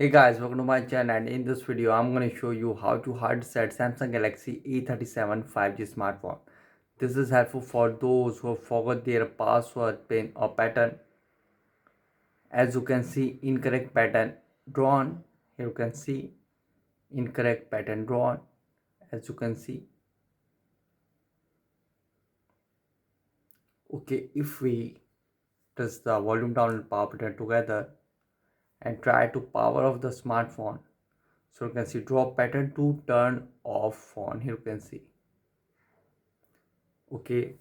Hey guys, welcome to my channel, and in this video I'm going to show you how to hard set Samsung Galaxy A37 5G smartphone. This is helpful for those who have forgot their password, pin or pattern. As you can see, incorrect pattern drawn. Here you can see incorrect pattern drawn. As you can see. Okay, if we press the volume down and power button together and try to power off the smartphone, so you can see draw pattern to turn off phone. Here you can see. Okay,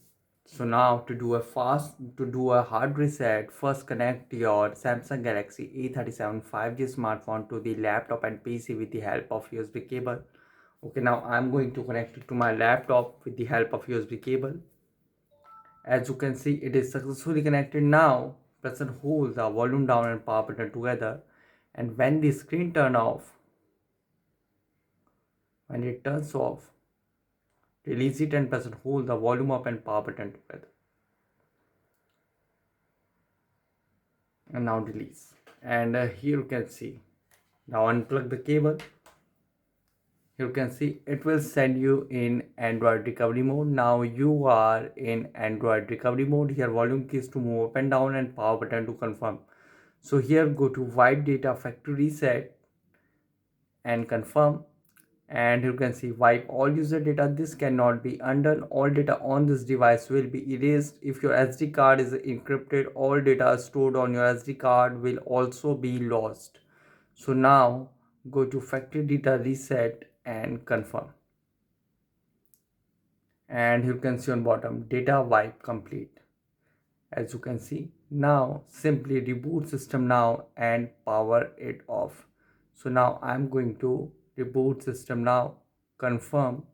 so now to do a hard reset, first connect your Samsung Galaxy A37 5G smartphone to the laptop and PC with the help of USB cable. Okay, now I'm going to connect it to my laptop with the help of USB cable. As you can see, it is successfully connected. Now press and hold the volume down and power button together, and when the screen when it turns off, release it and press and hold the volume up and power button together. And now release. And here you can see, now unplug the cable. You can see it will send you in Android recovery mode. Now you are in Android recovery mode. Here volume keys to move up and down and power button to confirm. So here go to wipe data factory reset and confirm, and you can see wipe all user data. This cannot be undone. All data on this device will be erased. If your SD card is encrypted, all data stored on your SD card will also be lost. So now go to factory data reset and confirm, and you can see on bottom data wipe complete. As you can see, now simply reboot system now and power it off. So now I'm going to reboot system now, confirm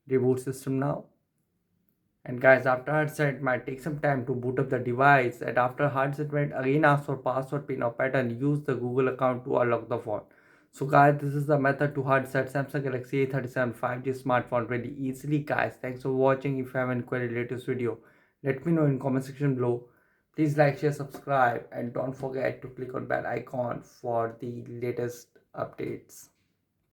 reboot system now. And guys, after hard set, it might take some time to boot up the device, and after hard set, again ask for password, pin or pattern. Use the Google account to unlock the phone. So guys, this is the method to hard set Samsung Galaxy A37 5G smartphone really easily. Guys, thanks for watching. If you have any query related to this video, let me know in comment section below. Please like, share, subscribe, and don't forget to click on bell icon for the latest updates.